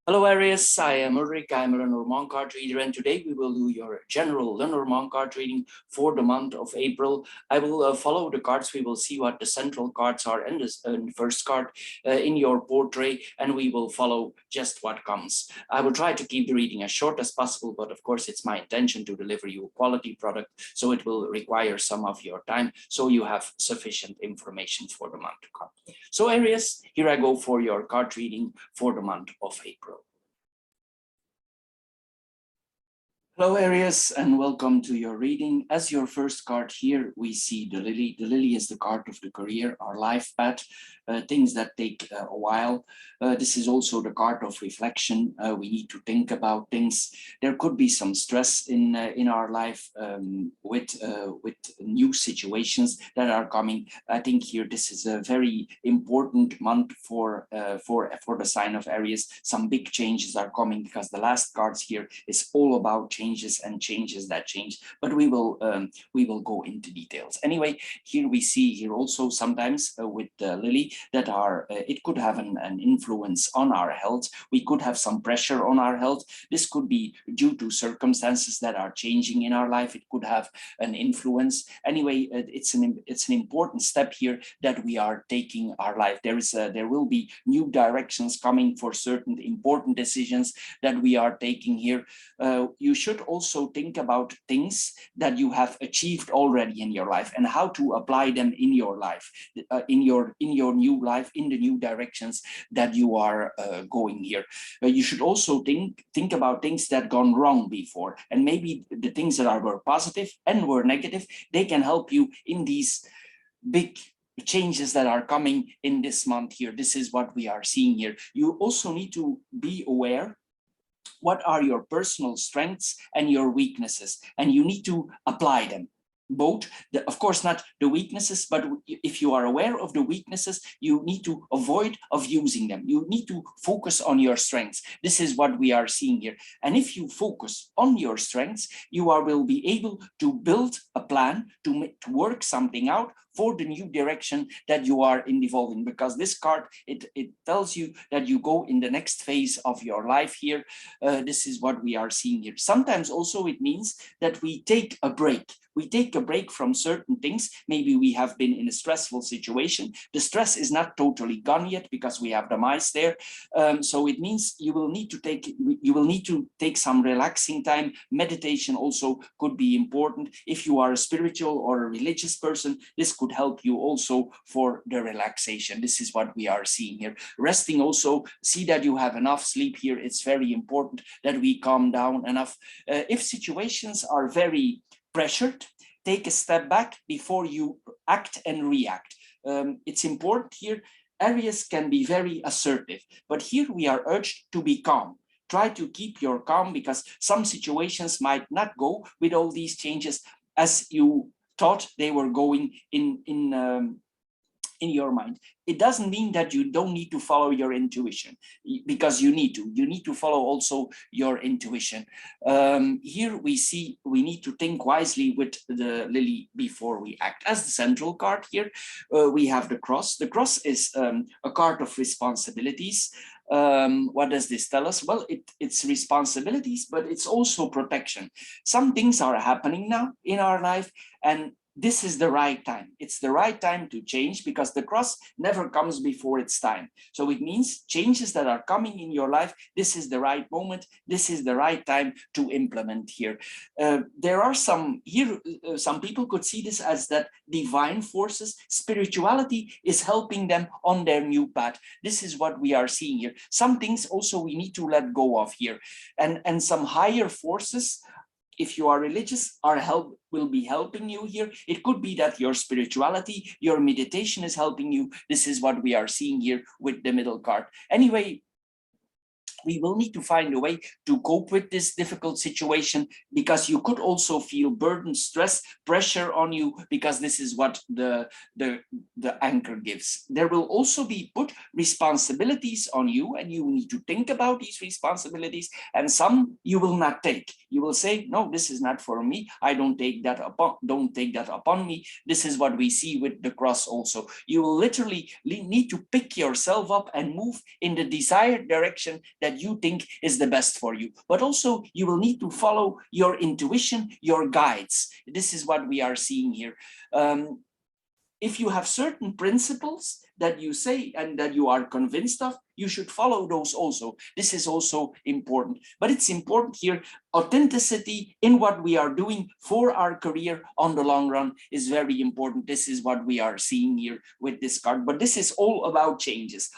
Hello Aries, I am Ulrich, I'm a Lenormand card reader, and today we will do your general Lenormand card reading for the month of April. I will follow the cards. We will see what the central cards are in the first card in your portrait, and we will follow just what comes. I will try to keep the reading as short as possible, but of course it's my intention to deliver you a quality product, so it will require some of your time, so you have sufficient information for the month to come. So Aries, here I go for your card reading for the month of April. Hello Aries, and welcome to your reading. As your first card here, we see the lily. The lily is the card of the career, our life path, things that take a while. This is also the card of reflection. We need to think about things. There could be some stress in our life with new situations that are coming. I think here this is a very important month for the sign of Aries. Some big changes are coming because the last cards here is all about changes and changes that change, but we will go into details. Anyway, here we see here also sometimes with Lily that it could have an influence on our health. We could have some pressure on our health. This could be due to circumstances that are changing in our life. It could have an influence. Anyway, it's an important step here that we are taking our life. There will be new directions coming for certain important decisions that we are taking here. You should also think about things that you have achieved already in your life and how to apply them in your life, in your new life, in the new directions that you are going here. You should also think about things that gone wrong before, and maybe the things that were positive and were negative, they can help you in these big changes that are coming in this month here. This is what we are seeing here. You also need to be aware what are your personal strengths and your weaknesses, and you need to apply them. Both, of course, not the weaknesses, but if you are aware of the weaknesses, you need to avoid of using them. You need to focus on your strengths. This is what we are seeing here. And if you focus on your strengths, you will be able to build a plan to work something out for the new direction that you are evolving, because this card, it tells you that you go in the next phase of your life here. This is what we are seeing here. Sometimes also it means that we take a break. We take a break from certain things. Maybe we have been in a stressful situation. The stress is not totally gone yet because we have the mice there. So it means you will need to take some relaxing time. Meditation also could be important. If you are a spiritual or a religious person, this could help you also for the relaxation. This is what we are seeing here. Resting also, see that you have enough sleep here. It's very important that we calm down enough. If situations are very pressured, take a step back before you act and react. It's important here. Aries can be very assertive, but here we are urged to be calm. Try to keep your calm, because some situations might not go with all these changes as you thought they were going in your mind. It doesn't mean that you don't need to follow your intuition, because you need to follow also your intuition. Here we see we need to think wisely with the lily before we act. As the central card here, we have the cross. The cross is a card of responsibilities. What does this tell us? Well, it's responsibilities, but it's also protection. Some things are happening now in our life, and this is the right time. It's the right time to change, because the cross never comes before its time. So it means changes that are coming in your life, this is the right moment, this is the right time to implement here. There are some people could see this as that divine forces, spirituality is helping them on their new path. This is what we are seeing here. Some things also we need to let go of here, and some higher forces, if you are religious, will be helping you here. It could be that your spirituality, your meditation is helping you. This is what we are seeing here with the middle card. Anyway, we will need to find a way to cope with this difficult situation, because you could also feel burden, stress, pressure on you, because this is what the anchor gives. There will also be put responsibilities on you, and you need to think about these responsibilities, and some you will not take. You will say, no, this is not for me. I don't take that upon me. This is what we see with the cross also. You will literally need to pick yourself up and move in the desired direction that that you think is the best for you. But also you will need to follow your intuition, your guides. This is what we are seeing here. If you have certain principles that you say and that you are convinced of, you should follow those also. This is also important. But it's important here, authenticity in what we are doing for our career on the long run is very important. This is what we are seeing here with this card. But this is all about changes,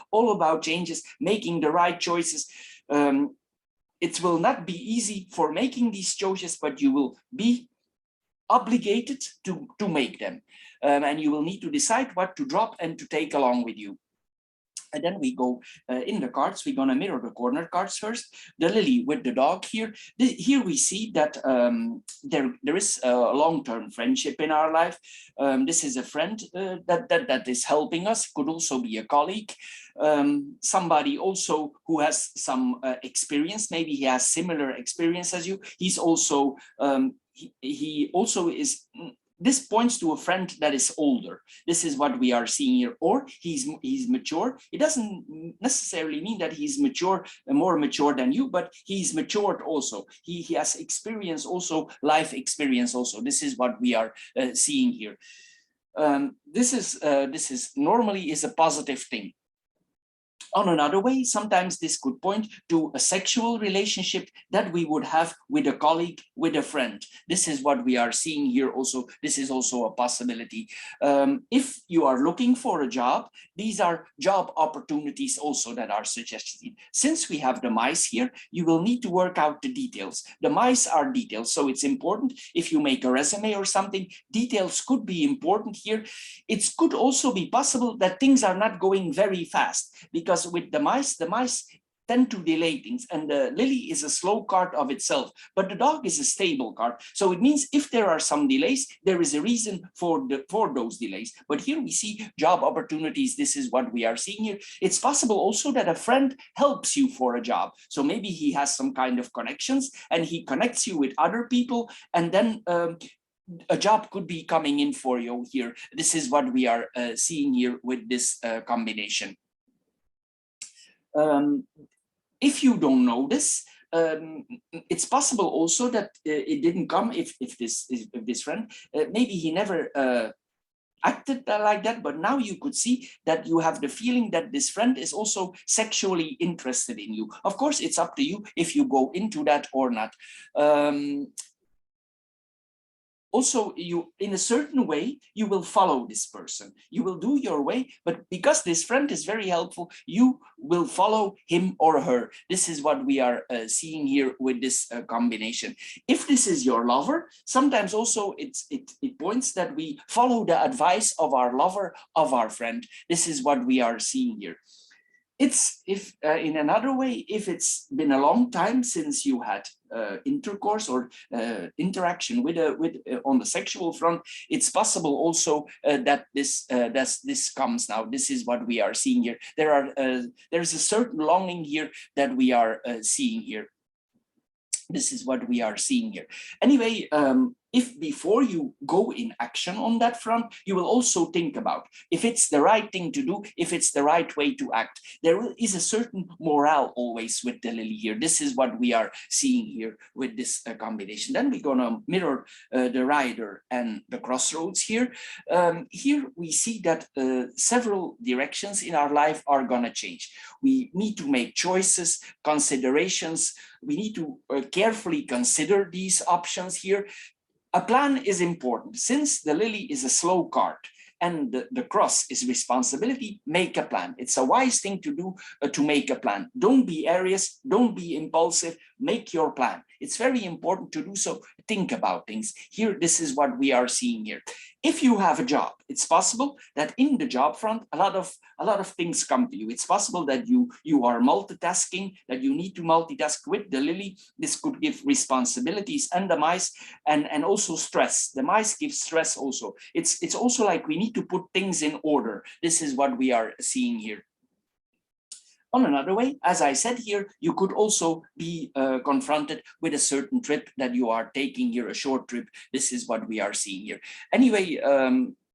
making the right choices. It will not be easy for making these choices, but you will be obligated to make them. And you will need to decide what to drop and to take along with you. And then we go in the cards, we're gonna mirror the corner cards first. The lily with the dog here. Here we see that there is a long-term friendship in our life. This is a friend that is helping us, could also be a colleague. Somebody also who has some experience, maybe he has similar experience as you. He's also, he also is, this points to a friend that is older. This is what we are seeing here. Or he's mature. It doesn't necessarily mean that he's mature, more mature than you, but he's matured also. He has experience also, life experience also. This is what we are seeing here. This is normally is a positive thing. On another way, sometimes this could point to a sexual relationship that we would have with a colleague, with a friend. This is what we are seeing here also. This is also a possibility. If you are looking for a job, these are job opportunities also that are suggested. Since we have the mice here, you will need to work out the details. The mice are details, so it's important if you make a resume or something, details could be important here. It could also be possible that things are not going very fast, because with the mice tend to delay things, and the lily is a slow card of itself, but the dog is a stable card. So it means if there are some delays, there is a reason for those delays. But here we see job opportunities. This is what we are seeing here. It's possible also that a friend helps you for a job. So maybe he has some kind of connections and he connects you with other people, and then a job could be coming in for you here. This is what we are seeing here with this combination. If you don't know this, it's possible also that it didn't come if this friend, maybe he never acted like that, but now you could see that you have the feeling that this friend is also sexually interested in you. Of course, it's up to you if you go into that or not. Also, you, in a certain way, you will follow this person. You will do your way, but because this friend is very helpful, you will follow him or her. This is what we are seeing here with this combination. If this is your lover, sometimes also it points that we follow the advice of our lover, of our friend. This is what we are seeing here. It's if in another way, if it's been a long time since you had intercourse or interaction with on the sexual front, it's possible also that this comes now. This is what we are seeing here. There's a certain longing here that we are seeing here. This is what we are seeing here. Anyway, if before you go in action on that front, you will also think about if it's the right thing to do, if it's the right way to act. There is a certain morale always with the lily here. This is what we are seeing here with this combination. Then we're gonna mirror the rider and the crossroads here. Here we see that several directions in our life are gonna change. We need to make choices, considerations. We need to carefully consider these options here. A plan is important. Since the lily is a slow card and the cross is responsibility, make a plan. It's a wise thing to do, to make a plan. Don't be Aries, don't be impulsive, make your plan. It's very important to do so. Think about things. Here, this is what we are seeing here. If you have a job, it's possible that in the job front, a lot of things come to you. It's possible that you are multitasking, that you need to multitask with the lily. This could give responsibilities and the mice, and also stress. The mice give stress also. It's also like we need to put things in order. This is what we are seeing here. On another way, as I said here, you could also be confronted with a certain trip that you are taking here, a short trip. This is what we are seeing here. Anyway,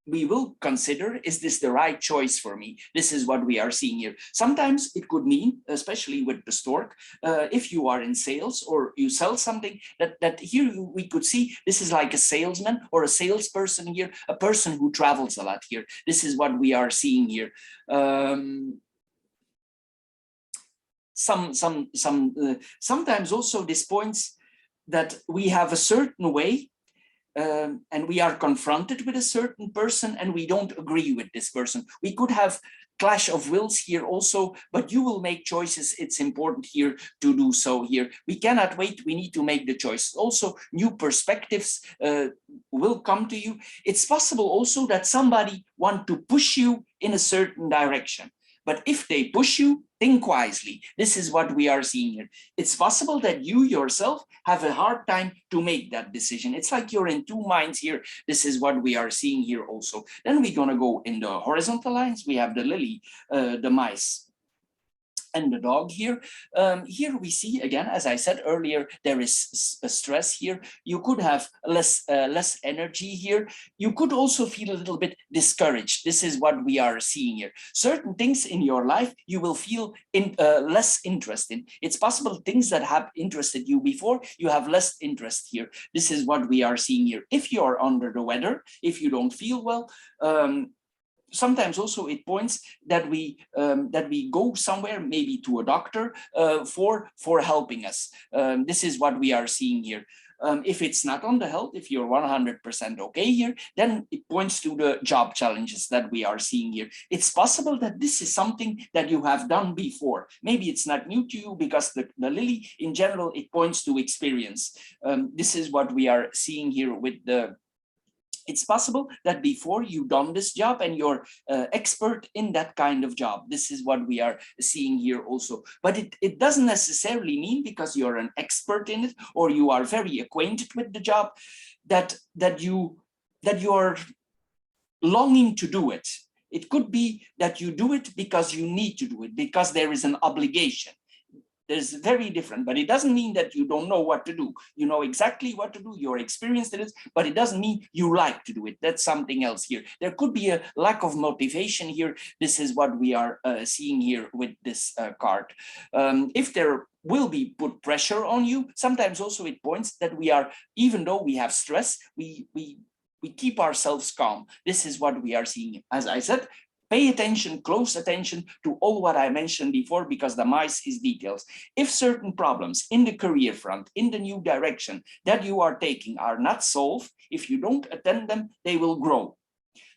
we will consider, is this the right choice for me? This is what we are seeing here. Sometimes it could mean, especially with the stork, if you are in sales or you sell something, that here we could see this is like a salesman or a salesperson here, a person who travels a lot here. This is what we are seeing here. Sometimes also this points that we have a certain way, and we are confronted with a certain person and we don't agree with this person. We could have clash of wills here also, but you will make choices. It's important here to do so here. We cannot wait. We need to make the choice. Also, new perspectives will come to you. It's possible also that somebody want to push you in a certain direction. But if they push you, think wisely. This is what we are seeing here. It's possible that you yourself have a hard time to make that decision. It's like you're in two minds here. This is what we are seeing here also. Then we're going to go in the horizontal lines. We have the lily, the mice, and the dog here. Here we see again, as I said earlier, there is a stress here. You could have less energy here. You could also feel a little bit discouraged. This is what we are seeing here. Certain things in your life you will feel less interest in. It's possible things that have interested you before, you have less interest here. This is what we are seeing here. If you're under the weather, if you don't feel well, sometimes also it points that we go somewhere, maybe to a doctor, for helping us. This is what we are seeing here. If it's not on the health, if you're 100% okay here, then it points to the job challenges that we are seeing here. It's possible that this is something that you have done before. Maybe it's not new to you, because the lily in general, it points to experience. This is what we are seeing here with the. It's possible that before you've done this job and you're expert in that kind of job. This is what we are seeing here also. But it doesn't necessarily mean because you're an expert in it or you are very acquainted with the job that you are longing to do it. It could be that you do it because you need to do it, because there is an obligation. There's very different, but it doesn't mean that you don't know what to do. You know exactly what to do, you're experienced in it, but it doesn't mean you like to do it. That's something else here. There could be a lack of motivation here. This is what we are seeing here with this card. If there will be put pressure on you, sometimes also it points that we are, even though we have stress, we keep ourselves calm. This is what we are seeing. As I said, pay attention, close attention to all what I mentioned before, because the mice is details. If certain problems in the career front, in the new direction that you are taking are not solved, if you don't attend them, they will grow.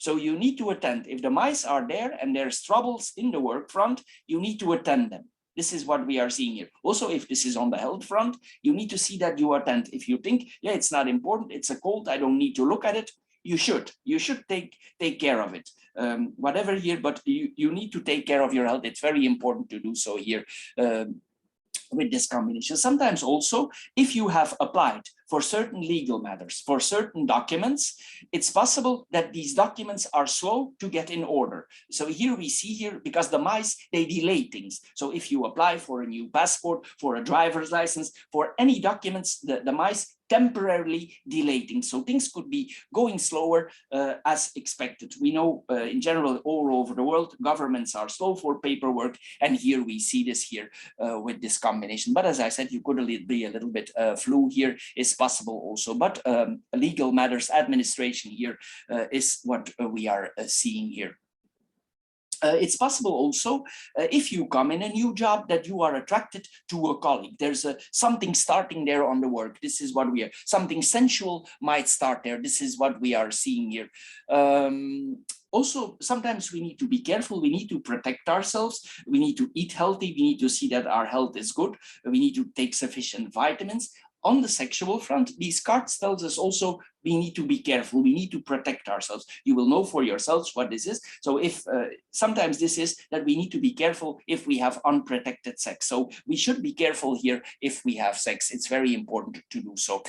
So you need to attend. If the mice are there and there's troubles in the work front, you need to attend them. This is what we are seeing here. Also, if this is on the health front, you need to see that you attend. If you think, yeah, it's not important, it's a cold, I don't need to look at it, you should take care of it. Whatever here, but you need to take care of your health. It's very important to do so here with this combination. Sometimes also, if you have applied for certain legal matters, for certain documents, it's possible that these documents are slow to get in order. So here we see here, because the mice, they delay things. So if you apply for a new passport, for a driver's license, for any documents, the mice temporarily delay things. So things could be going slower as expected. We know in general, all over the world, governments are slow for paperwork. And here we see this here with this combination. But as I said, you could be a little bit flu here is possible also. But legal matters, administration here is what we are seeing here. It's possible also, if you come in a new job, that you are attracted to a colleague. There's something starting there on the work. This is what we are, something sensual might start there. This is what we are seeing here. Also, sometimes we need to be careful. We need to protect ourselves. We need to eat healthy. We need to see that our health is good. We need to take sufficient vitamins. On the sexual front, these cards tells us also we need to be careful. We need to protect ourselves. You will know for yourselves what this is. So if sometimes this is that we need to be careful if we have unprotected sex. So we should be careful here if we have sex. It's very important to do so.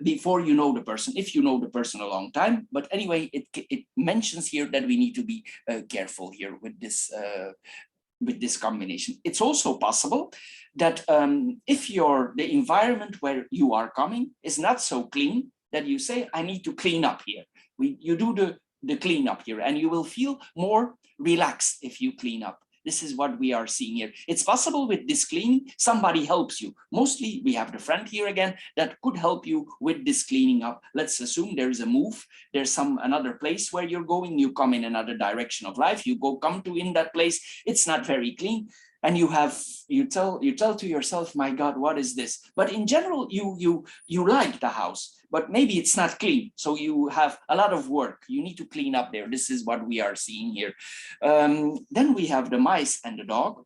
Before you know the person, if you know the person a long time. But anyway, it mentions here that we need to be careful here with this combination. It's also possible that if the environment where you are coming is not so clean, that you say, I need to clean up here. You do the clean up here, and you will feel more relaxed if you clean up. This is what we are seeing here. It's possible with this cleaning, somebody helps you. Mostly we have the friend here again that could help you with this cleaning up. Let's assume there is a move. There's another place where you're going. You come in another direction of life. You come to in that place. It's not very clean. And you tell to yourself, my God, what is this? But in general, you like the house, but maybe it's not clean. So you have a lot of work. You need to clean up there. This is what we are seeing here. Then we have the mice and the dog.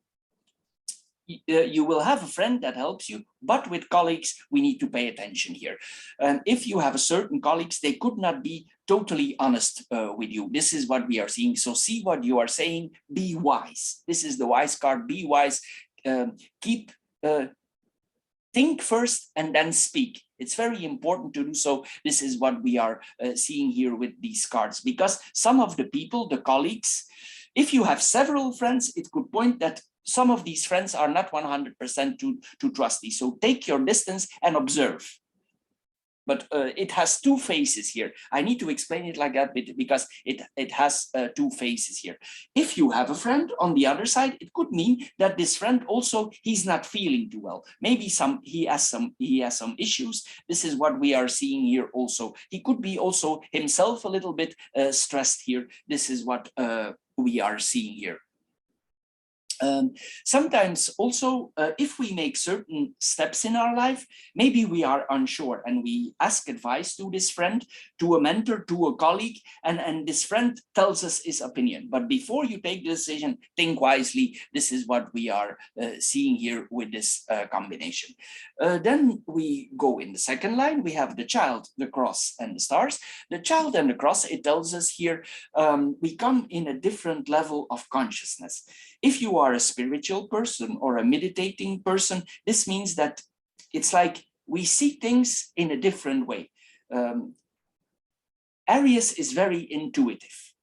You will have a friend that helps you, but with colleagues, we need to pay attention here. If you have a certain colleagues, they could not be totally honest with you. This is what we are seeing. So see what you are saying, be wise. This is the wise card, be wise. Think first and then speak. It's very important to do so. This is what we are seeing here with these cards, because some of the people, the colleagues, if you have several friends, it could point that some of these friends are not 100% too trusty. So take your distance and observe. But it has two faces here. I need to explain it like that because it has two faces here. If you have a friend on the other side, it could mean that this friend also, he's not feeling too well. Maybe he has some issues. This is what we are seeing here also. He could be also himself a little bit stressed here. This is what we are seeing here. Sometimes also, if we make certain steps in our life, maybe we are unsure and we ask advice to this friend, to a mentor, to a colleague, and this friend tells us his opinion. But before you take the decision, think wisely. This is what we are seeing here with this combination. Then we go in the second line. We have the child, the cross, and the stars. The child and the cross, it tells us here, we come in a different level of consciousness. If you are a spiritual person or a meditating person, this means that it's like we see things in a different way. Aries is very intuitive,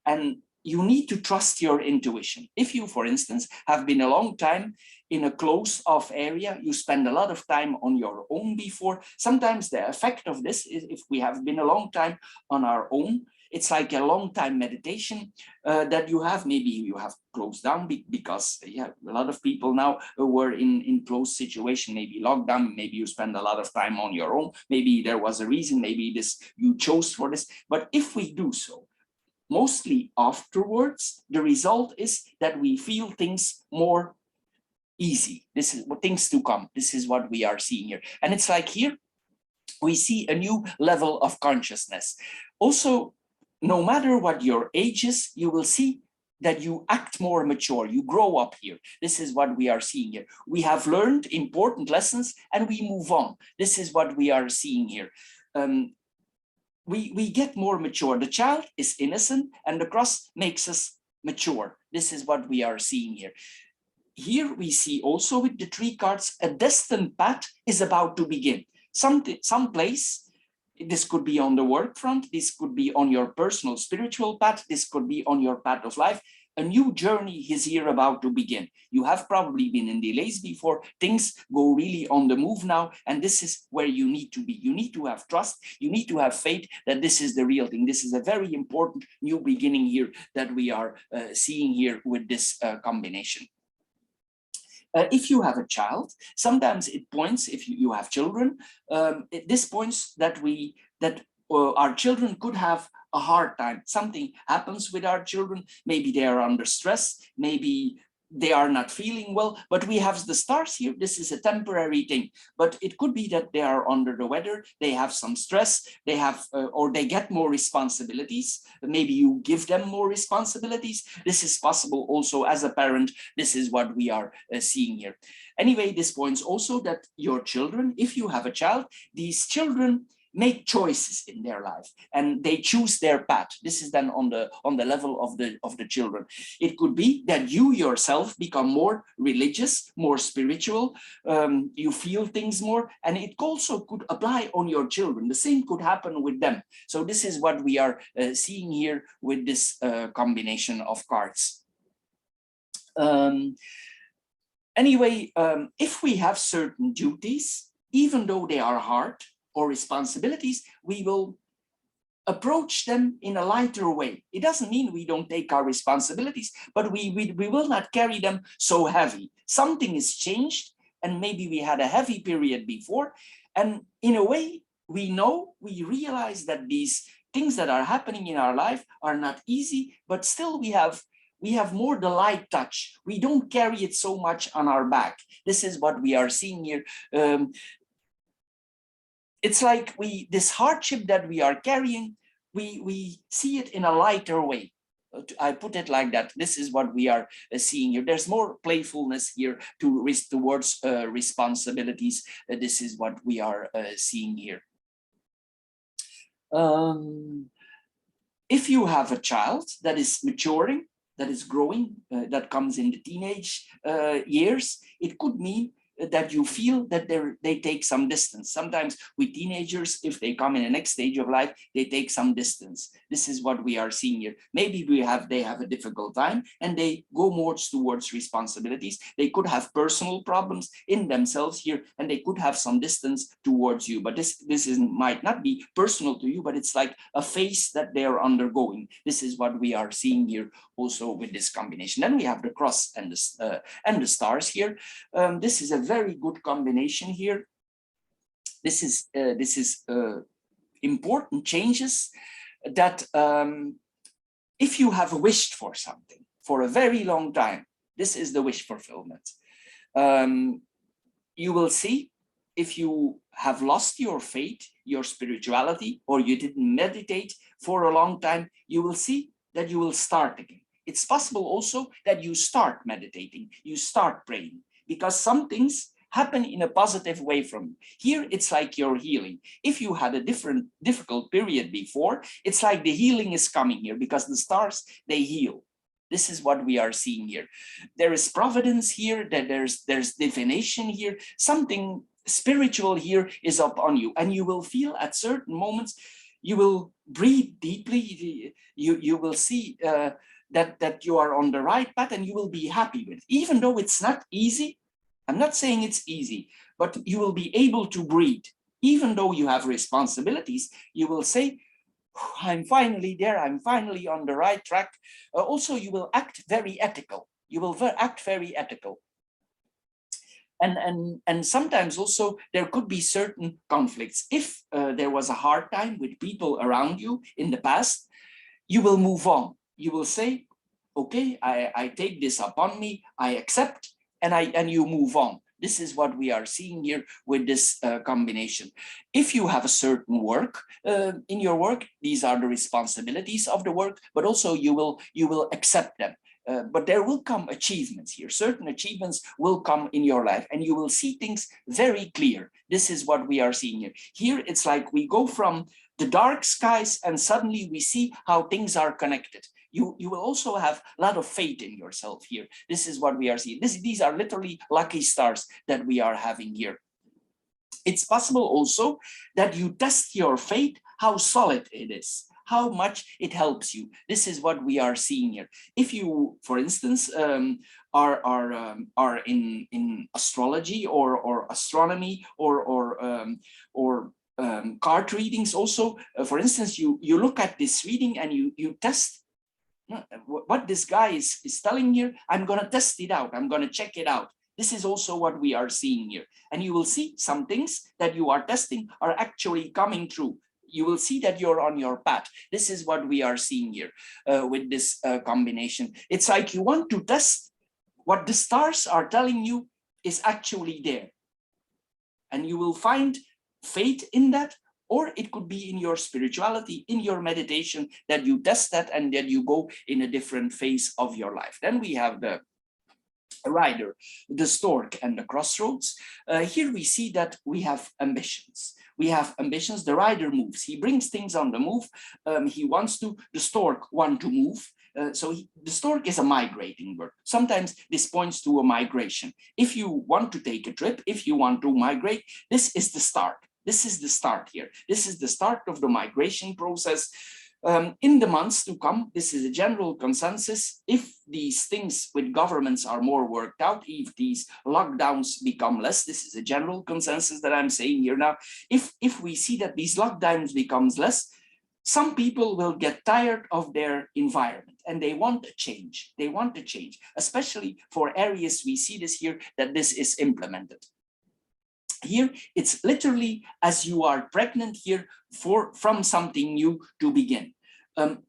and you need to trust your intuition. If you, for instance, have been a long time in a close-off area, you spend a lot of time on your own before. Sometimes the effect of this is if we have been a long time on our own, it's like a long time meditation that you have. Maybe you have closed down because a lot of people now were in closed situation, maybe lockdown, maybe you spend a lot of time on your own. Maybe there was a reason, maybe you chose for this. But if we do so, mostly afterwards, the result is that we feel things more easy. This is what things to come. This is what we are seeing here. And it's like here, we see a new level of consciousness. Also, no matter what your age is, you will see that you act more mature, you grow up here. This is what we are seeing here. We have learned important lessons and we move on. This is what we are seeing here. We get more mature. The child is innocent and the cross makes us mature. This is what we are seeing here. Here we see also with the three cards, a destined path is about to begin. Some place. This could be on the work front, this could be on your personal spiritual path, this could be on your path of life. A new journey is here about to begin. You have probably been in delays before, things go really on the move now, and this is where you need to be. You need to have trust, you need to have faith that this is the real thing. This is a very important new beginning here that we are seeing here with this combination. If you have a child, sometimes it points, if you have children, this points that our children could have a hard time. Something happens with our children. Maybe they are under stress. Maybe they are not feeling well, but we have the stars here. This is a temporary thing, but it could be that they are under the weather. They have some stress. They have, or they get more responsibilities. Maybe you give them more responsibilities. This is possible also as a parent. This is what we are seeing here. Anyway, this points also that your children, if you have a child, these children make choices in their life and they choose their path. This is then on the level of the children. It could be that you yourself become more religious, more spiritual, you feel things more, and it also could apply on your children. The same could happen with them. So this is what we are seeing here with this combination of cards. Anyway, if we have certain duties, even though they are hard, or responsibilities, we will approach them in a lighter way. It doesn't mean we don't take our responsibilities, but we will not carry them so heavy. Something is changed, and maybe we had a heavy period before. And in a way, we realize that these things that are happening in our life are not easy, but still we have more the light touch. We don't carry it so much on our back. This is what we are seeing here. It's like this hardship that we are carrying, we see it in a lighter way. I put it like that. This is what we are seeing here. There's more playfulness here towards responsibilities. This is what we are seeing here. If you have a child that is maturing, that is growing, that comes in the teenage years, it could mean that you feel that they take some distance. Sometimes with teenagers, if they come in the next stage of life, they take some distance. This is what we are seeing here. Maybe they have a difficult time and they go more towards responsibilities. They could have personal problems in themselves here, and they could have some distance towards you. But this might not be personal to you, but it's like a phase that they are undergoing. This is what we are seeing here also with this combination. Then we have the cross and the stars here. This is a very good combination here. This is important changes that if you have wished for something for a very long time, this is the wish fulfillment. You will see, if you have lost your faith, your spirituality, or you didn't meditate for a long time, you will see that you will start again. It's possible also that you start meditating, you start praying, because some things happen in a positive way from you. Here, it's like you're healing. If you had a difficult period before, it's like the healing is coming here, because the stars, they heal. This is what we are seeing here. There is providence here, that there's divination here, something spiritual here is upon you, and you will feel at certain moments, you will breathe deeply, you will see that you are on the right path, and you will be happy with it. Even though it's not easy, I'm not saying it's easy, but you will be able to breathe. Even though you have responsibilities, you will say, I'm finally there, I'm finally on the right track. Also, you will act very ethical. You will act very ethical. And sometimes also there could be certain conflicts. If there was a hard time with people around you in the past, you will move on. You will say, okay, I take this upon me, I accept, and you move on. This is what we are seeing here with this combination. If you have a certain work in your work, these are the responsibilities of the work, but also you will accept them. But there will come achievements here. Certain achievements will come in your life, and you will see things very clear. This is what we are seeing here. Here, it's like we go from the dark skies, and suddenly we see how things are connected. You will also have a lot of faith in yourself here. This is what we are seeing. These are literally lucky stars that we are having here. It's possible also that you test your faith, how solid it is, how much it helps you. This is what we are seeing here. If you, for instance, are in astrology or astronomy or card readings also, for instance, you look at this reading and you test what this guy is telling here. I'm going to test it out. I'm going to check it out. This is also what we are seeing here. And you will see some things that you are testing are actually coming true. You will see that you're on your path. This is what we are seeing here with this combination. It's like you want to test what the stars are telling you is actually there. And you will find faith in that, or it could be in your spirituality, in your meditation, that you test that and that you go in a different phase of your life. Then we have the rider, the stork, and the crossroads. Here we see that we have ambitions. We have ambitions. The rider moves. He brings things on the move. He wants to. The stork wants to move. The stork is a migrating bird. Sometimes this points to a migration. If you want to take a trip, if you want to migrate, this is the start. This is the start here. This is the start of the migration process. In the months to come, this is a general consensus. If these things with governments are more worked out, if these lockdowns become less, this is a general consensus that I'm saying here now. If we see that these lockdowns becomes less, some people will get tired of their environment and they want a change. They want a change, especially for Aries. We see this here, that this is implemented. Here, it's literally as you are pregnant here from something new to begin.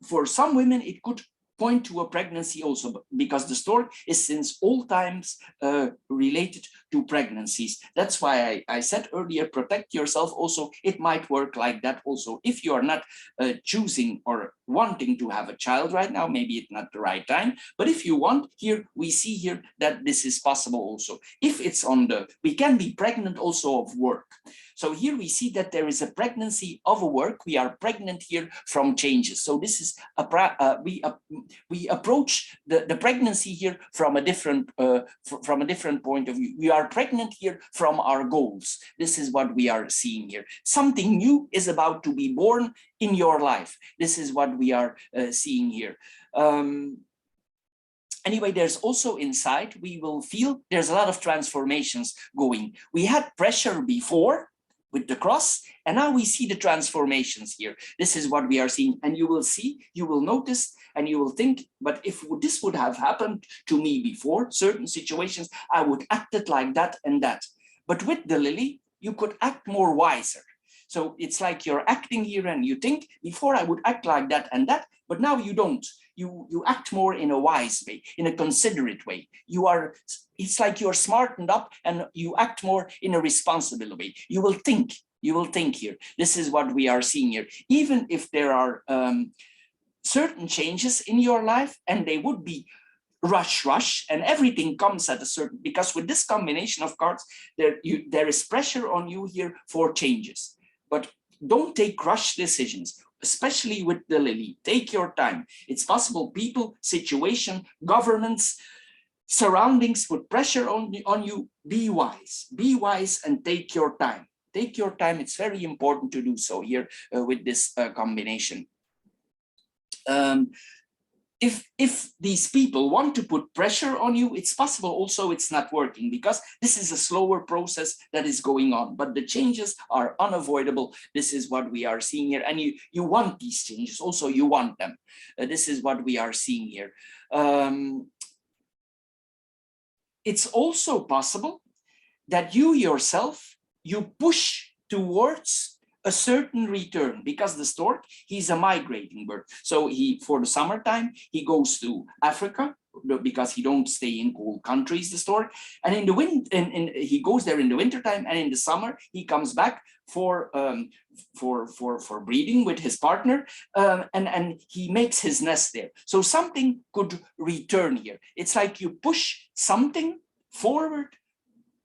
For some women, it could point to a pregnancy also, because the stork is since all times related to pregnancies. That's why I said earlier, protect yourself also. It might work like that also. If you are not choosing or wanting to have a child right now, maybe it's not the right time. But if you want, here we see here that this is possible also. If it's on the, we can be pregnant also of work. So here we see that there is a pregnancy of a work. We are pregnant here from changes. So this is we approach the pregnancy here from a different point of view. We are pregnant here from our goals. This is what we are seeing here. Something new is about to be born in your life. This is what we are seeing here. Anyway, there's also inside, we will feel there's a lot of transformations going. We had pressure before with the cross, and now we see the transformations here. This is what we are seeing, and you will see, you will notice, and you will think, but if this would have happened to me before, certain situations, I would act it like that and that. But with the lily, you could act more wiser. So it's like you're acting here and you think, before I would act like that and that, but now you don't. You act more in a wise way, in a considerate way. It's like you're smartened up and you act more in a responsible way. You will think here. This is what we are seeing here. Even if there are certain changes in your life, and they would be rush, and everything comes at a certain, because with this combination of cards, there is pressure on you here for changes. But don't take rush decisions, especially with the lily. Take your time. It's possible people, situation, governments, surroundings put pressure on you. Be wise and take your time. Take your time. It's very important to do so here with this combination. If these people want to put pressure on you, it's possible also it's not working, because this is a slower process that is going on, but the changes are unavoidable. This is what we are seeing here, and you want these changes also, you want them. This is what we are seeing here. It's also possible that you yourself, you push towards a certain return, because the stork, he's a migrating bird. So for the summertime, he goes to Africa, because he don't stay in cold countries, the stork. And in the he goes there in the wintertime, and in the summer, he comes back for breeding with his partner, and he makes his nest there. So something could return here. It's like you push something forward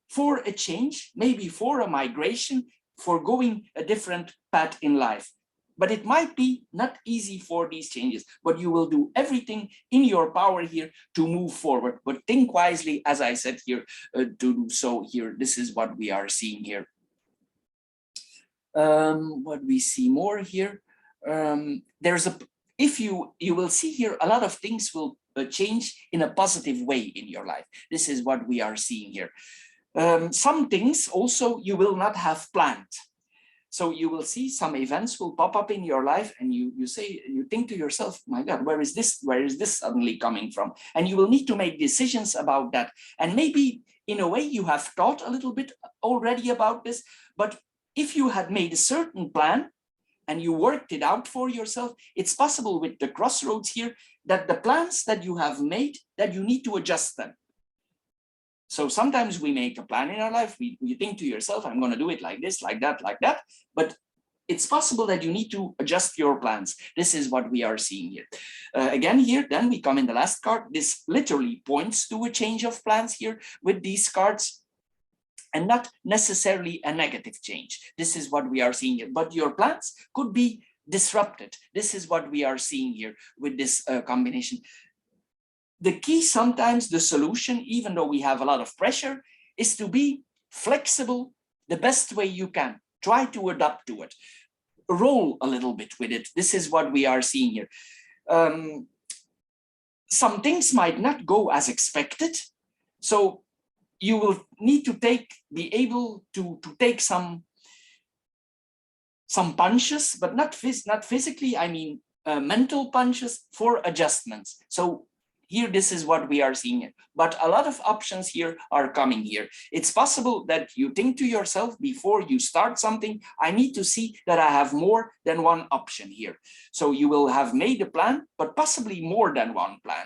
for a change, maybe for a migration, for going a different path in life. But it might be not easy for these changes, but you will do everything in your power here to move forward. But think wisely, as I said here, to do so here. This is what we are seeing here. What we see more here, if you will see here, a lot of things will change in a positive way in your life. This is what we are seeing here. Some things also you will not have planned. So you will see some events will pop up in your life, and you think to yourself, my God, where is this suddenly coming from? And you will need to make decisions about that. And maybe in a way you have thought a little bit already about this, but if you had made a certain plan and you worked it out for yourself, it's possible with the crossroads here that the plans that you have made, that you need to adjust them. So sometimes we make a plan in our life, you think to yourself, I'm going to do it like this, like that, but it's possible that you need to adjust your plans. This is what we are seeing here. Again here, then we come in the last card. This literally points to a change of plans here with these cards, and not necessarily a negative change. This is what we are seeing here, but your plans could be disrupted. This is what we are seeing here with this combination. The key, sometimes the solution, even though we have a lot of pressure, is to be flexible the best way you can. Try to adapt to it. roll a little bit with it. This is what we are seeing here. Some things might not go as expected, so you will need to be able to take some punches, but not physically, I mean mental punches for adjustments. So here, this is what we are seeing. But a lot of options here are coming here. It's possible that you think to yourself before you start something, I need to see that I have more than one option here. So you will have made a plan, but possibly more than one plan.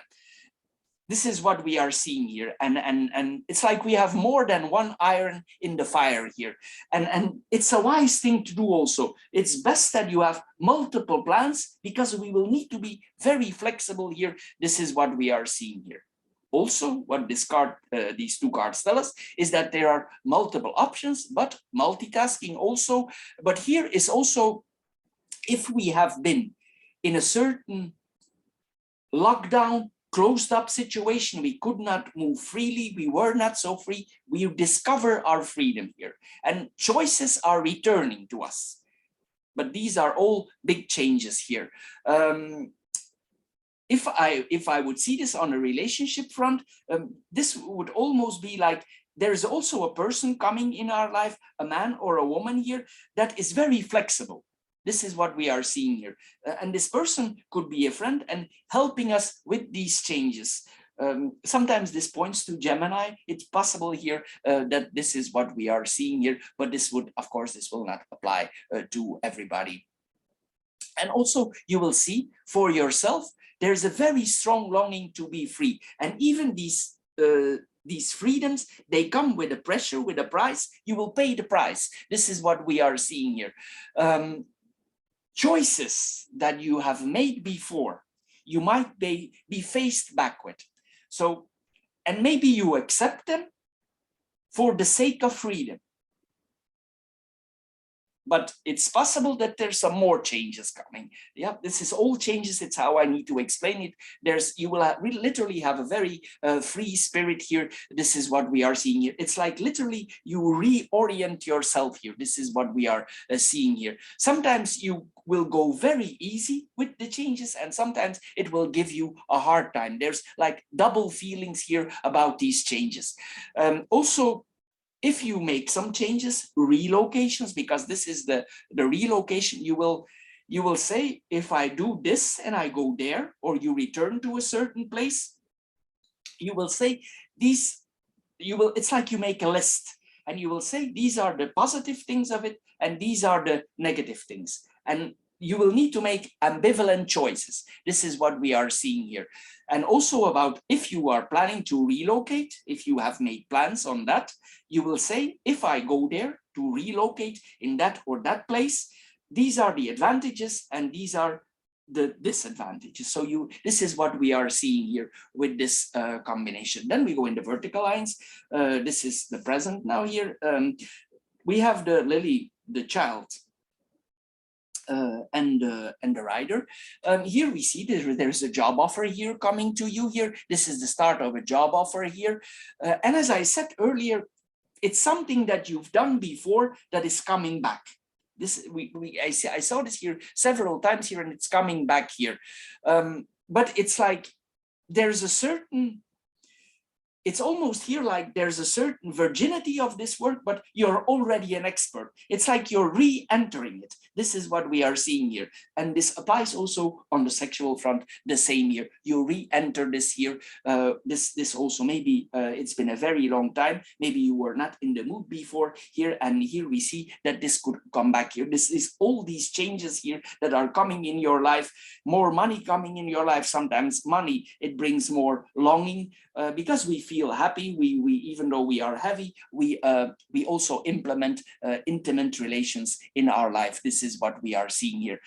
This is what we are seeing here. And it's like we have more than one iron in the fire here. And it's a wise thing to do also. It's best that you have multiple plans because we will need to be very flexible here. This is what we are seeing here. Also, what these two cards tell us is that there are multiple options, but multitasking also. But here is also, if we have been in a certain lockdown, closed up situation, we could not move freely, we were not so free, we discover our freedom here, and choices are returning to us. But these are all big changes here. If I would see this on a relationship front, this would almost be like there's also a person coming in our life, a man or a woman here, that is very flexible. This is what we are seeing here. And this person could be a friend and helping us with these changes. Sometimes this points to Gemini. It's possible here that this is what we are seeing here, but this would, of course, this will not apply to everybody. And also you will see for yourself, there's a very strong longing to be free. And even these freedoms, they come with a pressure, with a price. You will pay the price. This is what we are seeing here. Choices that you have made before, you might be faced back with. So, and maybe you accept them for the sake of freedom. But it's possible that there's some more changes coming. Yeah, this is all changes. It's how I need to explain it. You will literally have a very free spirit here. This is what we are seeing here. It's like literally you reorient yourself here. This is what we are seeing here. Sometimes you will go very easy with the changes, and sometimes it will give you a hard time. There's like double feelings here about these changes. Also, if you make some changes, relocations, because this is the relocation, you will say, if I do this and I go there, or you return to a certain place, you will say it's like you make a list, and you will say, these are the positive things of it, and these are the negative things. And you will need to make ambivalent choices. This is what we are seeing here. And also about if you are planning to relocate, if you have made plans on that, you will say, if I go there to relocate in that or that place, these are the advantages and these are the disadvantages. So this is what we are seeing here with this combination. Then we go in the vertical lines. This is the present now here. We have the lily, the child, and the rider. Here we see there's a job offer here coming to you here. This is the start of a job offer here. And as I said earlier, it's something that you've done before that is coming back. I saw this here several times here, and it's coming back here. But it's like there's a certain, it's almost here like there's a certain virginity of this work, but you're already an expert. It's like you're re-entering it. This is what we are seeing here. And this applies also on the sexual front, the same here. You re-enter this here. This also, maybe it's been a very long time. Maybe you were not in the mood before here. And here we see that this could come back here. This is all these changes here that are coming in your life. More money coming in your life. Sometimes money, it brings more longing. Because we feel happy, we even though we are heavy, we also implement intimate relations in our life. This is what we are seeing here.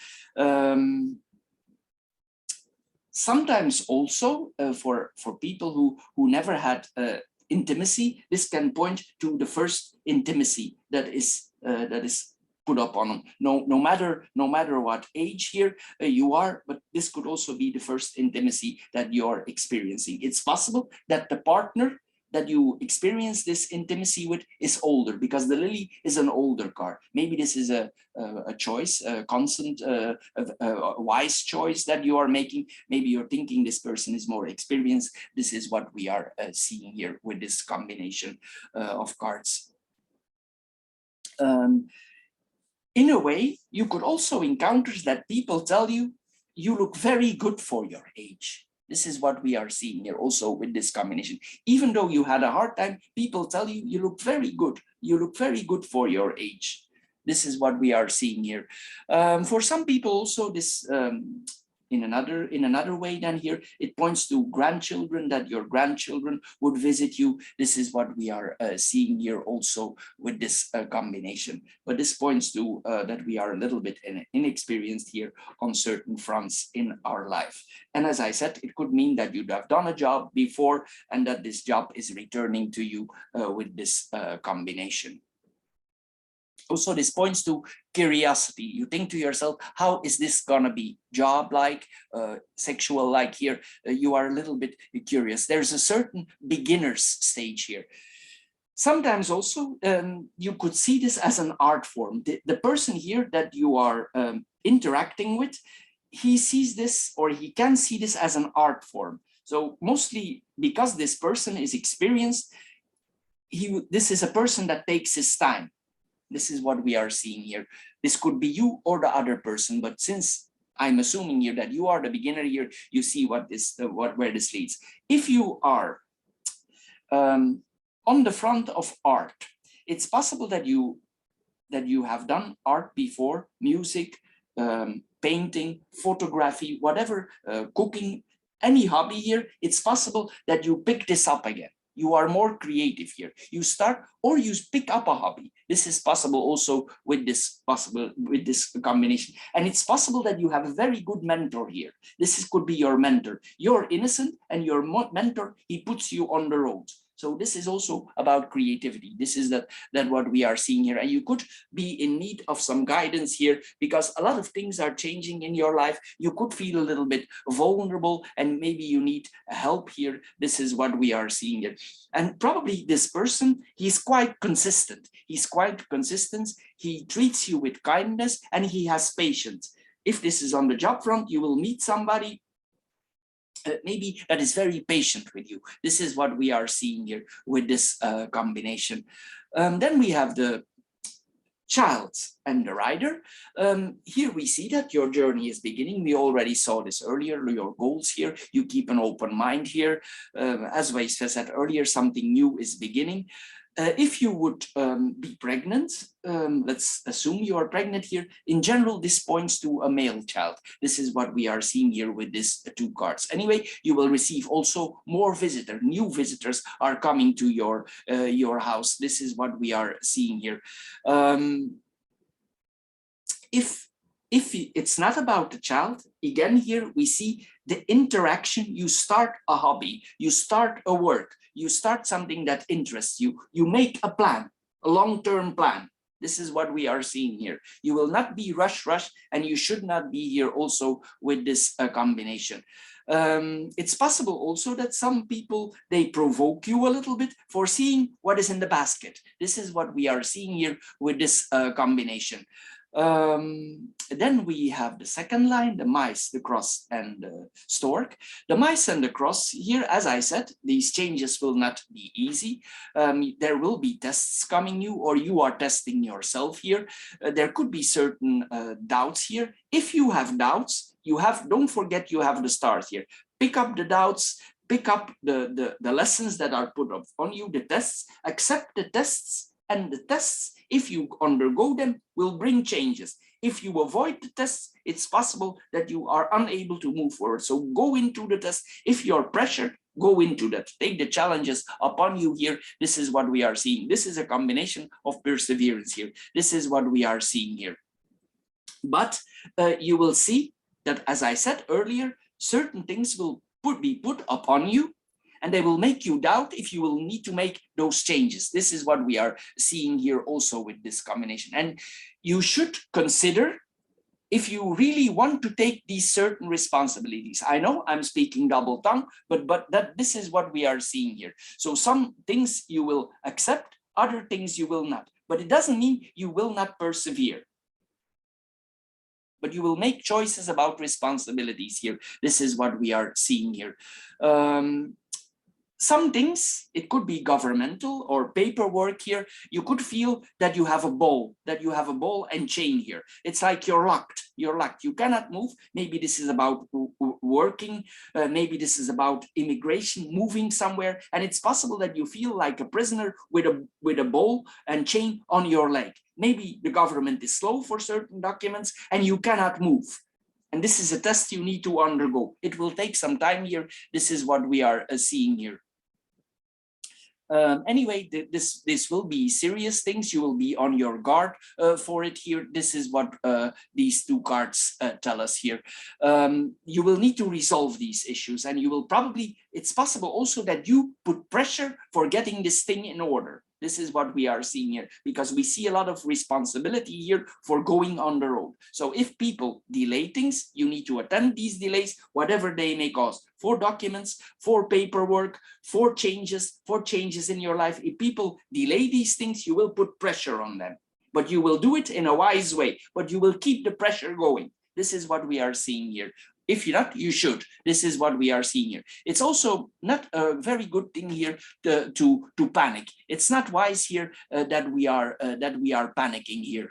Sometimes also for people who never had intimacy, this can point to the first intimacy that is put up on them. No matter what age here you are, but this could also be the first intimacy that you're experiencing. It's possible that the partner that you experience this intimacy with is older, because the lily is an older card. Maybe this is a choice, a constant, a wise choice that you are making. Maybe you're thinking this person is more experienced. This is what we are seeing here with this combination of cards. In a way, you could also encounter that people tell you, you look very good for your age. This is what we are seeing here also with this combination. Even though you had a hard time, people tell you, you look very good. You look very good for your age. This is what we are seeing here. For some people also, this in another way than here, it points to grandchildren, that your grandchildren would visit you. This is what we are seeing here also with this combination. But this points to that we are a little bit inexperienced here on certain fronts in our life. And as I said, it could mean that you'd have done a job before and that this job is returning to you with this combination. Also, this points to curiosity. You think to yourself, how is this gonna be job-like, sexual-like here? You are a little bit curious. There's a certain beginner's stage here. Sometimes also, you could see this as an art form. The person here that you are interacting with, he sees this, or he can see this as an art form. So mostly because this person is experienced, this is a person that takes his time. This is what we are seeing here. This could be you or the other person, but since I'm assuming here that you are the beginner here, you see what this, where this leads. If you are on the front of art, it's possible that you have done art before, music, painting, photography, whatever, cooking, any hobby here. It's possible that you pick this up again. You are more creative here. You start or you pick up a hobby. This is possible also with this combination. And it's possible that you have a very good mentor here. Could be your mentor. You're innocent and your mentor, he puts you on the road. So this is also about creativity. This is that what we are seeing here. And you could be in need of some guidance here because a lot of things are changing in your life. You could feel a little bit vulnerable and maybe you need help here. This is what we are seeing here. And probably this person, he's quite consistent. He's quite consistent. He treats you with kindness and he has patience. If this is on the job front, you will meet somebody maybe that is very patient with you. This is what we are seeing here with this combination. Then we have the child and the rider. Here we see that your journey is beginning. We already saw this earlier, your goals here. You keep an open mind here. As I said earlier, something new is beginning. If you would be pregnant, let's assume you are pregnant here. In general, this points to a male child. This is what we are seeing here with these two cards. Anyway, you will receive also more visitors. New visitors are coming to your house. This is what we are seeing here. If it's not about the child, again, here we see the interaction. You start a hobby, you start a work, you start something that interests you, you make a plan, a long-term plan. This is what we are seeing here. You will not be rush, and you should not be here also with this combination. It's possible also that some people, they provoke you a little bit for seeing what is in the basket. This is what we are seeing here with this combination. Then we have the second line, the mice, the cross, and the stork. The mice and the cross here, as I said, these changes will not be easy. There will be tests coming you, or you are testing yourself here. There could be certain doubts here. If you have doubts, don't forget you have the stars here. Pick up the doubts, pick up the lessons that are put up on you, the tests, accept the tests, and the tests, if you undergo them, will bring changes. If you avoid the tests, it's possible that you are unable to move forward. So go into the test. If you're pressured, go into that. Take the challenges upon you here. This is what we are seeing. This is a combination of perseverance here. This is what we are seeing here. But you will see that, as I said earlier, certain things will be put upon you, and they will make you doubt if you will need to make those changes. This is what we are seeing here also with this combination. And you should consider if you really want to take these certain responsibilities. I know I'm speaking double tongue, but this is what we are seeing here. So some things you will accept, other things you will not. But it doesn't mean you will not persevere. But you will make choices about responsibilities here. This is what we are seeing here. Some things, it could be governmental or paperwork here. You could feel that you have a ball, and chain here. It's like you're locked. You cannot move. Maybe this is about working. Maybe this is about immigration, moving somewhere. And it's possible that you feel like a prisoner with a ball and chain on your leg. Maybe the government is slow for certain documents and you cannot move. And this is a test you need to undergo. It will take some time here. This is what we are seeing here. Anyway, this will be serious things. You will be on your guard for it here. This is what these two cards tell us here. You will need to resolve these issues, and you will probably, it's possible also that you put pressure for getting this thing in order. This is what we are seeing here, because we see a lot of responsibility here for going on the road. So if people delay things, you need to attend these delays, whatever they may cause, for documents, for paperwork, for changes in your life. If people delay these things, you will put pressure on them, but you will do it in a wise way, but you will keep the pressure going. This is what we are seeing here. If you're not, you should. This is what we are seeing here. It's also not a very good thing here to panic. It's not wise here that we are panicking here.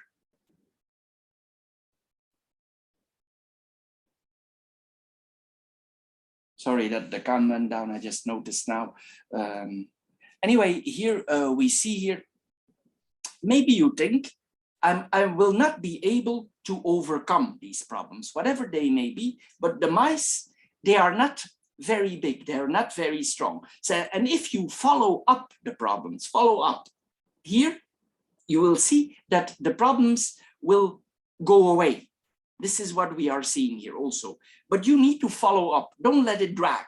Sorry that the cam went down. I just noticed now. Anyway, here we see here. Maybe you think I will not be able to overcome these problems, whatever they may be, but the mice, they are not very big, they're not very strong. So, and if you follow up the problems, here, you will see that the problems will go away. This is what we are seeing here also. But you need to follow up, don't let it drag.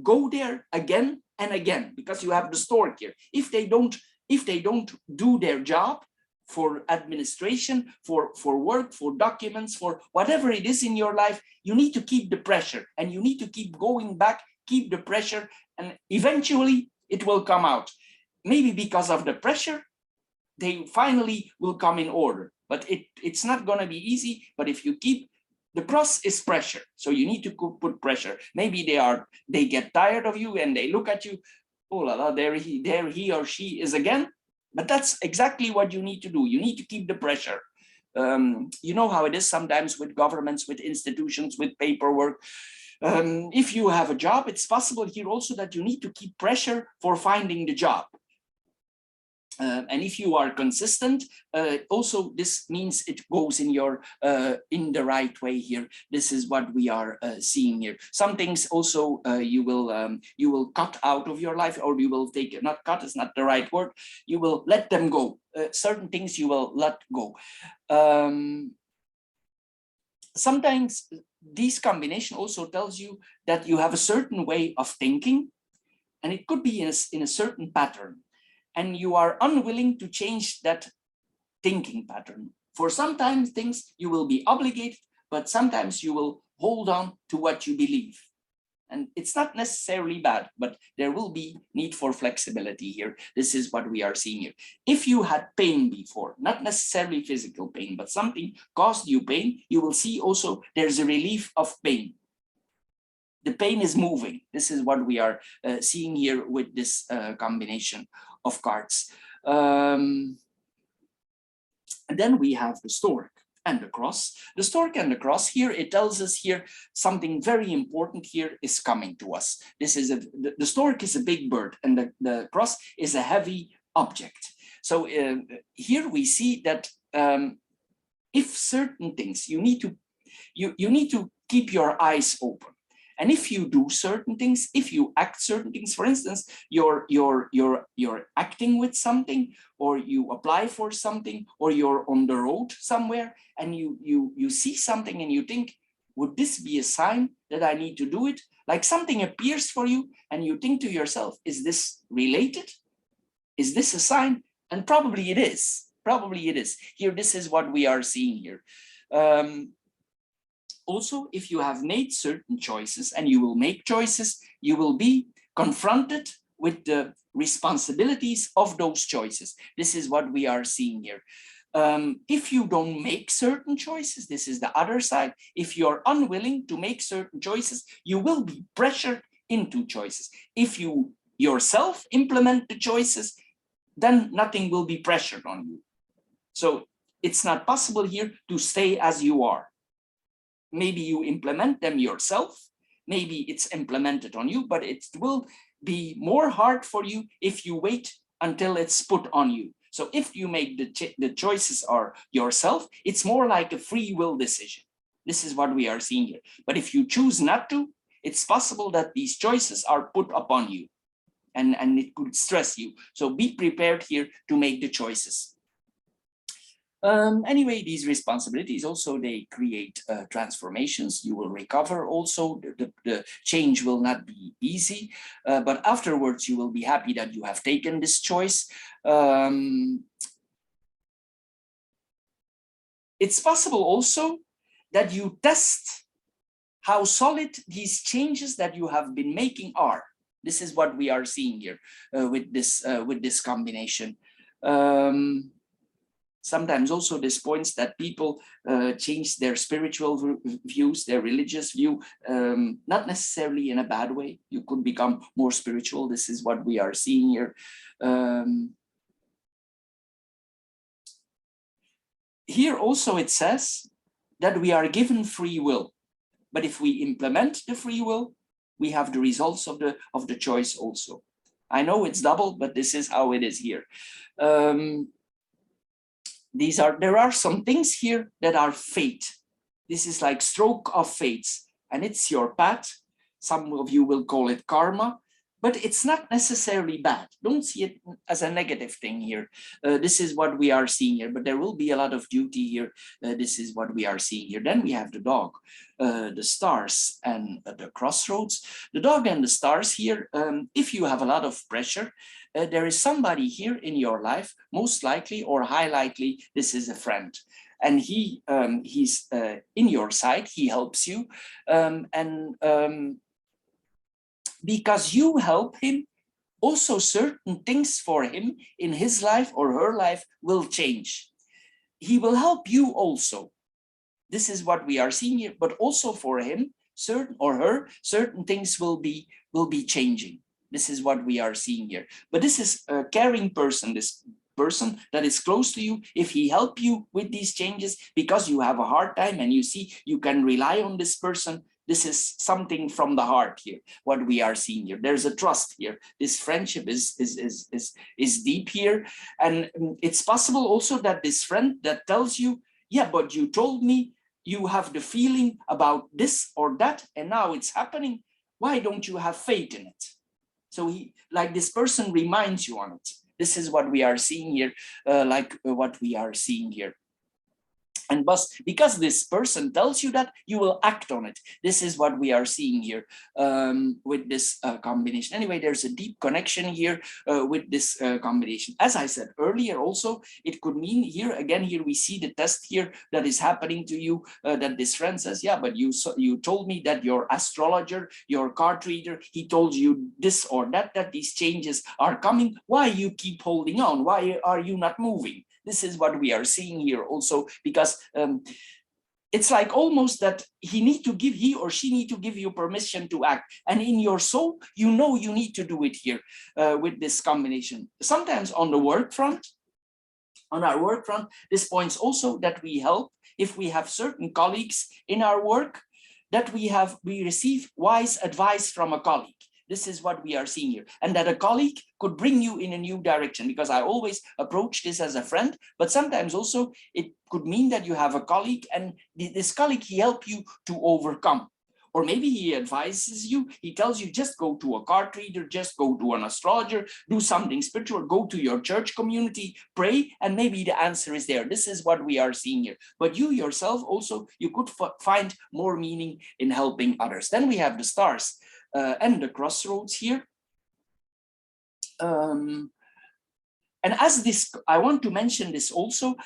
Go there again and again, because you have the stork here. If they don't do their job, for administration, for work, for documents, for whatever it is in your life, you need to keep the pressure, and you need to keep going back, keep the pressure, and eventually it will come out. Maybe because of the pressure, they finally will come in order, but it's not going to be easy. But if you keep, the cross is pressure, so you need to put pressure. Maybe they get tired of you and they look at you, oh la la, there he or she is again. But that's exactly what you need to do. You need to keep the pressure. You know how it is sometimes with governments, with institutions, with paperwork. If you have a job, it's possible here also that you need to keep pressure for finding the job. And if you are consistent, also this means it goes in your in the right way here. This is what we are seeing here. Some things also you will cut out of your life, or you will take, not cut is not the right word, you will let them go. Certain things you will let go. Sometimes this combination also tells you that you have a certain way of thinking, and it could be in a certain pattern, and you are unwilling to change that thinking pattern. For sometimes things you will be obligated, but sometimes you will hold on to what you believe. And it's not necessarily bad, but there will be need for flexibility here. This is what we are seeing here. If you had pain before, not necessarily physical pain, but something caused you pain, you will see also there's a relief of pain. The pain is moving. This is what we are seeing here with this combination of cards. And then we have the stork and the cross. The stork and the cross here, it tells us here something very important here is coming to us. This is the stork is a big bird, and the cross is a heavy object. So here we see that if certain things, you need to keep your eyes open. And if you do certain things, if you act certain things, for instance, you're acting with something, or you apply for something, or you're on the road somewhere, and you see something and you think, would this be a sign that I need to do it? Like something appears for you and you think to yourself, is this related? Is this a sign? And probably it is. Probably it is. Here, this is what we are seeing here. also, if you have made certain choices and you will make choices, you will be confronted with the responsibilities of those choices. This is what we are seeing here. If you don't make certain choices, this is the other side. If you're unwilling to make certain choices, you will be pressured into choices. If you yourself implement the choices, then nothing will be pressured on you. So it's not possible here to stay as you are. Maybe you implement them yourself, maybe it's implemented on you, but it will be more hard for you if you wait until it's put on you. So if you make the choices are yourself, it's more like a free will decision. This is what we are seeing here. But if you choose not to, it's possible that these choices are put upon you and it could stress you. So be prepared here to make the choices. Anyway, these responsibilities also, they create transformations. You will recover also. The change will not be easy, but afterwards you will be happy that you have taken this choice. It's possible also that you test how solid these changes that you have been making are. This is what we are seeing here with this combination. Sometimes also this points that people change their spiritual views, their religious view, not necessarily in a bad way. You could become more spiritual. This is what we are seeing here. Here also it says that we are given free will, but if we implement the free will, we have the results of the choice also. I know it's double, but this is how it is here. There are some things here that are fate. This is like stroke of fates, and it's your path. Some of you will call it karma, but it's not necessarily bad. Don't see it as a negative thing here. This is what we are seeing here, but there will be a lot of duty here. This is what we are seeing here. Then we have the dog, the stars, and the crossroads. The dog and the stars here, if you have a lot of pressure, there is somebody here in your life, most likely or high likely, this is a friend. And he's in your side, he helps you. Because you help him, also certain things for him in his life or her life will change. He will help you also. This is what we are seeing here, but also for him, certain or her, certain things will be changing. This is what we are seeing here. But this is a caring person, this person that is close to you. If he help you with these changes because you have a hard time and you see you can rely on this person, this is something from the heart here, what we are seeing here. There's a trust here. This friendship is deep here. And it's possible also that this friend that tells you, yeah, but you told me you have the feeling about this or that, and now it's happening. Why don't you have faith in it? So like this person reminds you on it. This is what we are seeing here, what we are seeing here. And because this person tells you that, you will act on it. This is what we are seeing here with this combination. Anyway, there's a deep connection here with this combination. As I said earlier also, it could mean here, again, here we see the test here that is happening to you, that this friend says, yeah, but you told me that your astrologer, your card reader, he told you this or that these changes are coming. Why you keep holding on? Why are you not moving? This is what we are seeing here also, because it's like almost that he or she need to give you permission to act. And in your soul, you know you need to do it here with this combination. Sometimes on the work front, on our work front, this points also that we help if we have certain colleagues in our work, that we receive wise advice from a colleague. This is what we are seeing here. And that a colleague could bring you in a new direction, because I always approach this as a friend, but sometimes also it could mean that you have a colleague and this colleague, he helps you to overcome. Or maybe he advises you, he tells you, just go to a card reader, just go to an astrologer, do something spiritual, go to your church community, pray, and maybe the answer is there. This is what we are seeing here. But you yourself also, you could find more meaning in helping others. Then we have the stars. And the crossroads here. And as this, I want to mention this also,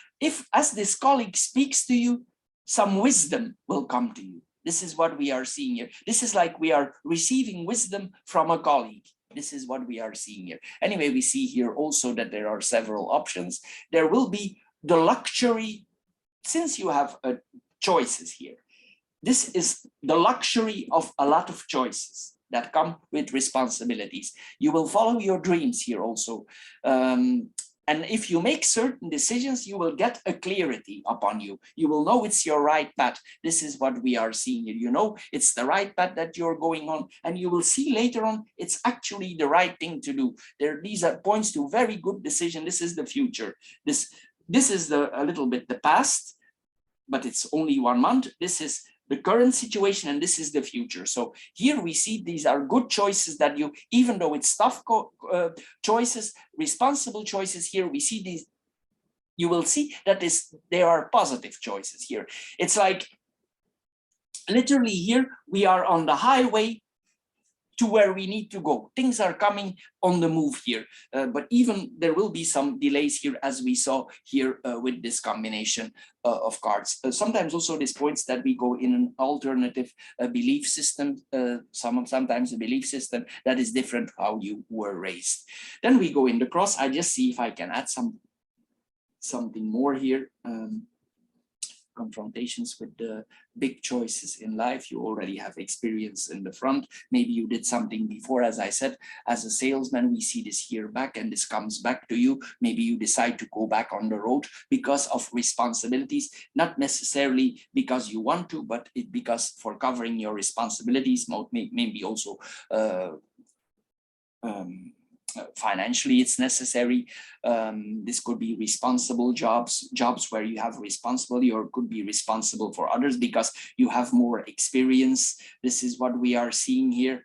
as this colleague speaks to you, some wisdom will come to you. This is what we are seeing here. This is like we are receiving wisdom from a colleague. This is what we are seeing here. Anyway, we see here also that there are several options. There will be the luxury, since you have choices here. This is the luxury of a lot of choices that come with responsibilities. You will follow your dreams here also. And if you make certain decisions, you will get a clarity upon you. You will know it's your right path. This is what we are seeing here. You know, it's the right path that you're going on, and you will see later on, it's actually the right thing to do. These are points to very good decision. This is the future. This is a little bit the past, but it's only 1 month. This is the current situation, and this is the future. So here we see these are good choices that you, even though it's tough choices, responsible choices, here we see these, you will see that they are positive choices here. It's like literally here we are on the highway to where we need to go. Things are coming on the move here, but even there will be some delays here, as we saw here with this combination of cards. Sometimes also this points that we go in an alternative belief system, sometimes a belief system that is different how you were raised. Then we go in the cross. I just see if I can add something more here. Confrontations with the big choices in life. You already have experience in the front. Maybe you did something before. As I said, as a salesman, we see this here back, and this comes back to you. Maybe you decide to go back on the road because of responsibilities, not necessarily because you want to, but because for covering your responsibilities, maybe also financially it's necessary. This could be responsible jobs where you have responsibility, or could be responsible for others because you have more experience. This is what we are seeing here.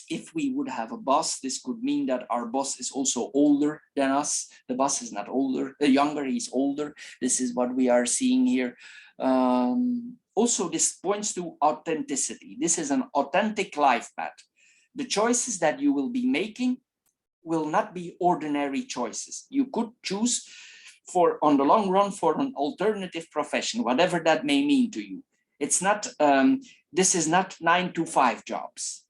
If we would have a boss, this could mean that our boss is also older than us. The boss is not older, younger, he's older. This is what we are seeing here. Also, this points to authenticity. This is an authentic life path. The choices that you will be making will not be ordinary choices. You could choose on the long run for an alternative profession, whatever that may mean to you. It's not, this is not 9-to-5 jobs.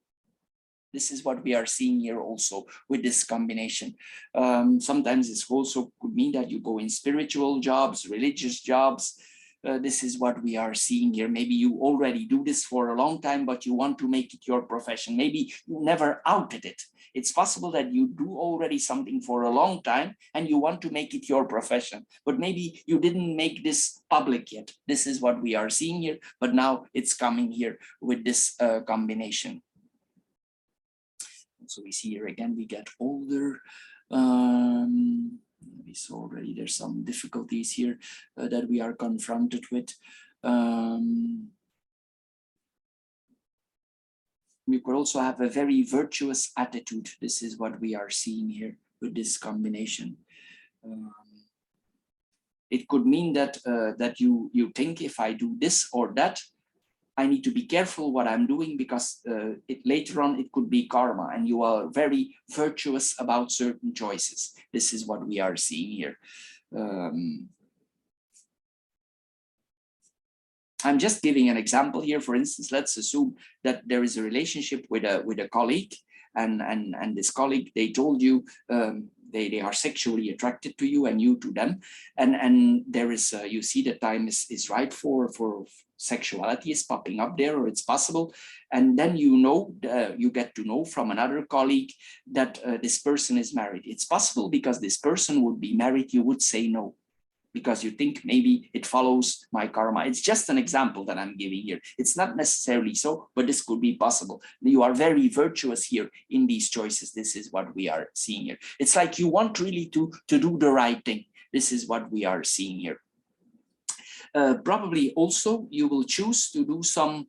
This is what we are seeing here also with this combination. Sometimes this also could mean that you go in spiritual jobs, religious jobs. This is what we are seeing here. Maybe you already do this for a long time, but you want to make it your profession. Maybe you never outed it. It's possible that you do already something for a long time and you want to make it your profession, but maybe you didn't make this public yet. This is what we are seeing here, but now it's coming here with this combination. So we see here again, we get older. We saw already there's some difficulties here that we are confronted with. We could also have a very virtuous attitude. This is what we are seeing here with this combination. It could mean that that you think, if I do this or that, I need to be careful what I'm doing, because later on it could be karma, and you are very virtuous about certain choices. This is what we are seeing here. I'm just giving an example here. For instance, let's assume that there is a relationship with a colleague, and this colleague, they told you they are sexually attracted to you and you to them, and there is you see the time is right for sexuality is popping up there, or it's possible, and then you know you get to know from another colleague that this person is married. It's possible because this person would be married, you would say no, because you think maybe it follows my karma. It's just an example that I'm giving here. It's not necessarily so, but this could be possible. You are very virtuous here in these choices. This is what we are seeing here. It's like you want really to do the right thing. This is what we are seeing here. Probably also you will choose to do some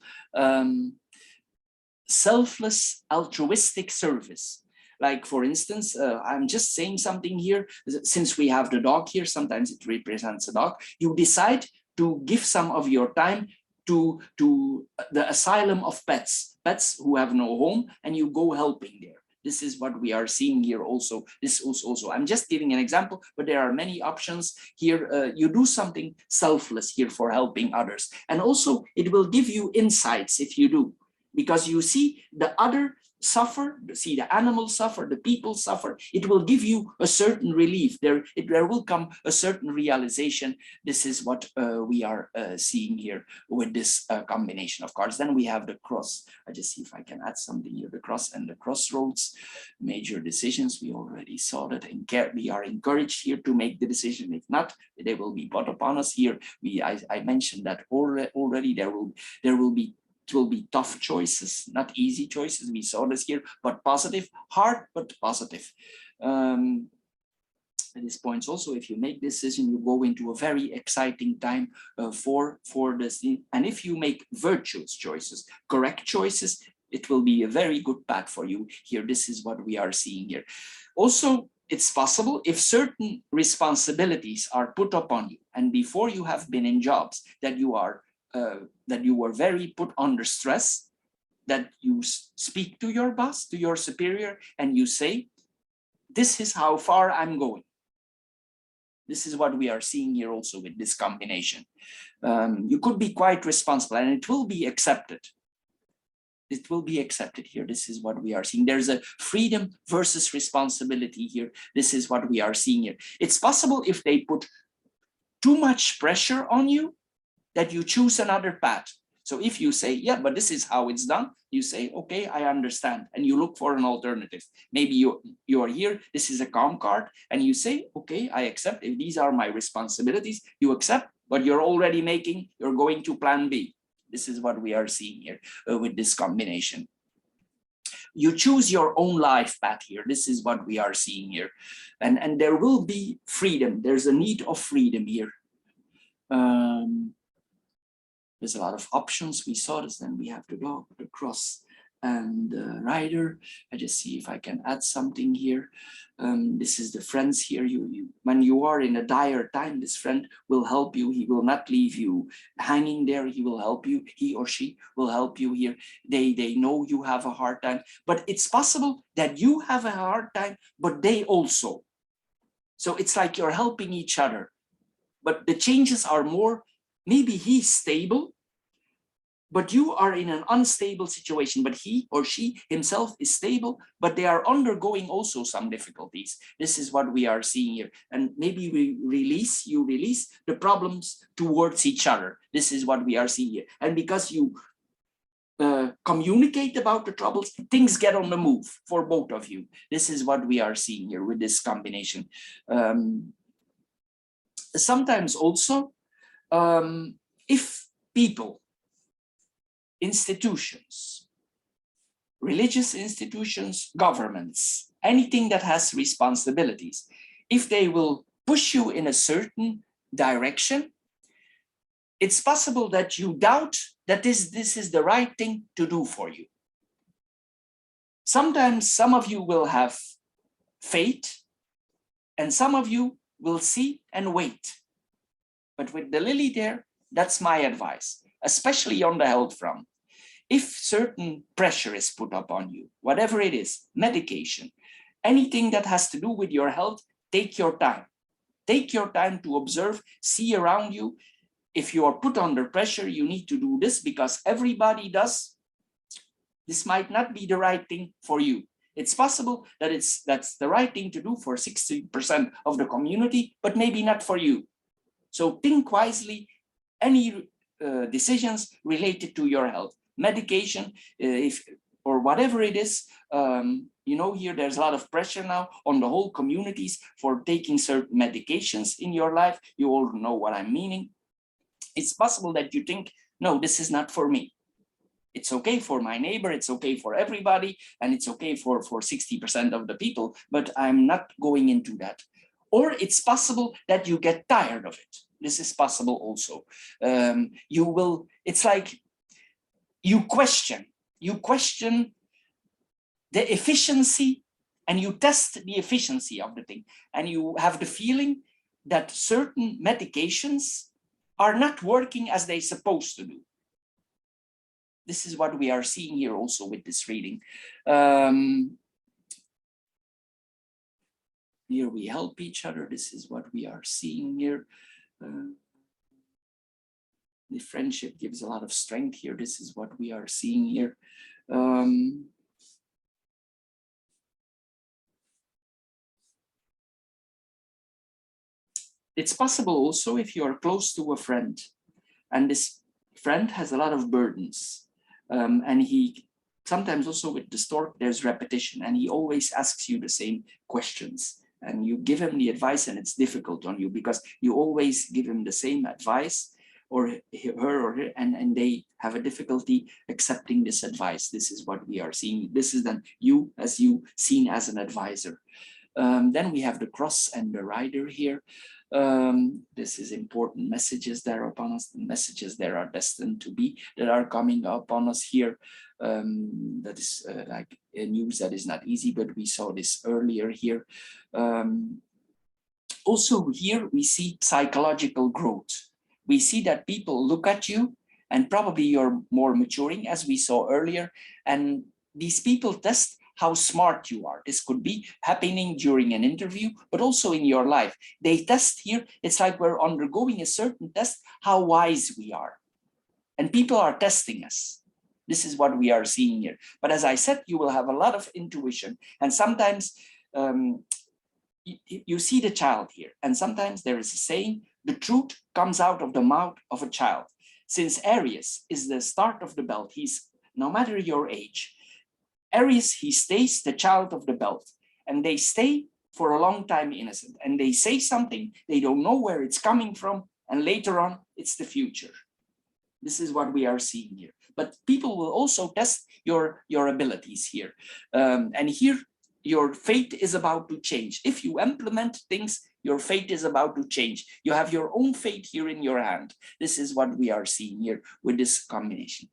selfless altruistic service. Like, for instance, I'm just saying something here, since we have the dog here, sometimes it represents a dog. You decide to give some of your time to the asylum of pets who have no home, and you go helping there. This is what we are seeing here also. This is also, I'm just giving an example, but there are many options here. You do something selfless here for helping others. And also it will give you insights if you do, because you see the other suffer, see the animals suffer, the people suffer. It will give you a certain relief. There will come a certain realization. This is what we are seeing here with this combination of cards. Then we have the cross. I just see if I can add something here. The cross and the crossroads, major decisions. We already saw that. And we are encouraged here to make the decision. If not, they will be put upon us here. I mentioned that already. There will be. It will be tough choices, not easy choices. We saw this here, but positive, hard, but positive. At this point also, if you make this decision, you go into a very exciting time for this. And if you make virtuous choices, correct choices, it will be a very good path for you here. This is what we are seeing here. Also, it's possible if certain responsibilities are put upon you, and before you have been in jobs that you were very put under stress, that you speak to your boss, to your superior, and you say, this is how far I'm going. This is what we are seeing here also with this combination. You could be quite responsible, and it will be accepted. It will be accepted here. This is what we are seeing. There's a freedom versus responsibility here. This is what we are seeing here. It's possible if they put too much pressure on you, that you choose another path. So if you say, yeah, but this is how it's done, you say, okay, I understand. And you look for an alternative. Maybe you are here, this is a calm card, and you say, okay, I accept. If these are my responsibilities, you accept, but you're already you're going to plan B. This is what we are seeing here with this combination. You choose your own life path here. This is what we are seeing here. And there will be freedom. There's a need of freedom here. There's a lot of options. We saw this. Then we have the dog, the cross, and the rider. I just see if I can add something here. This is the friends here. When you are in a dire time, this friend will help you. He will not leave you hanging there. He will help you. He or she will help you here. They know you have a hard time, but it's possible that you have a hard time, but they also. So it's like you're helping each other. But the changes are more, maybe he's stable, but you are in an unstable situation, but he or she himself is stable, but they are undergoing also some difficulties. This is what we are seeing here. And maybe you release the problems towards each other. This is what we are seeing here. And because you communicate about the troubles, things get on the move for both of you. This is what we are seeing here with this combination. Sometimes also, if people, institutions, religious institutions, governments, anything that has responsibilities, if they will push you in a certain direction, it's possible that you doubt that this is the right thing to do for you. Sometimes some of you will have faith, and some of you will see and wait. But with the lily there, that's my advice, especially on the health front. If certain pressure is put upon you, whatever it is, medication, anything that has to do with your health, take your time. Take your time to observe, see around you. If you are put under pressure, you need to do this because everybody does. This might not be the right thing for you. It's possible that that's the right thing to do for 60% of the community, but maybe not for you. So think wisely, any decisions related to your health, medication, or whatever it is. You know, here there's a lot of pressure now on the whole communities for taking certain medications in your life. You all know what I'm meaning. It's possible that you think, no, this is not for me. It's okay for my neighbor, it's okay for everybody, and it's okay for 60% of the people, but I'm not going into that. Or it's possible that you get tired of it. This is possible also. It's like you question the efficiency, and you test the efficiency of the thing. And you have the feeling that certain medications are not working as they're supposed to do. This is what we are seeing here also with this reading. Here we help each other. This is what we are seeing here. The friendship gives a lot of strength here. This is what we are seeing here. It's possible also if you are close to a friend and this friend has a lot of burdens, and he sometimes also with the stork there's repetition and he always asks you the same questions and you give him the advice and it's difficult on you because you always give him the same advice, or her, and they have a difficulty accepting this advice. This is what we are seeing. This is then you as you seen as an advisor. Then we have the cross and the rider here. This is important messages that are upon us, the messages that are destined to be, that are coming upon us here. That is like a news that is not easy, but we saw this earlier here. Also here we see psychological growth. We see that people look at you and probably you're more maturing as we saw earlier. And these people test how smart you are. This could be happening during an interview, but also in your life. They test here. It's like we're undergoing a certain test, how wise we are. And people are testing us. This is what we are seeing here. But as I said, you will have a lot of intuition. And sometimes you see the child here. And sometimes there is a saying, the truth comes out of the mouth of a child. Since Aries is the start of the belt, he's, no matter your age, Aries, he stays the child of the belt, and they stay for a long time innocent, and they say something, they don't know where it's coming from, and later on, it's the future. This is what we are seeing here. But people will also test your abilities here. And here, your fate is about to change. If you implement things, your fate is about to change. You have your own fate here in your hand. This is what we are seeing here with this combination.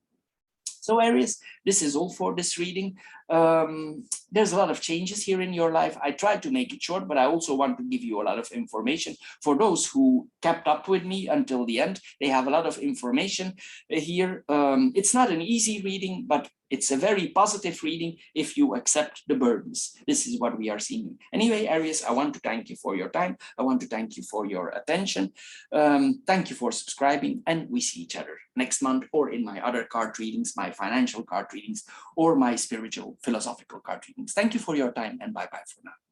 So Aries, this is all for this reading. There's a lot of changes here in your life. I tried to make it short, but I also want to give you a lot of information. For those who kept up with me until the end, they have a lot of information here. It's not an easy reading, but it's a very positive reading if you accept the burdens. This is what we are seeing. Anyway, Aries, I want to thank you for your time. I want to thank you for your attention. Thank you for subscribing, and we see each other next month or in my other card readings, my financial card readings, or my spiritual philosophical card readings. Thank you for your time, and bye-bye for now.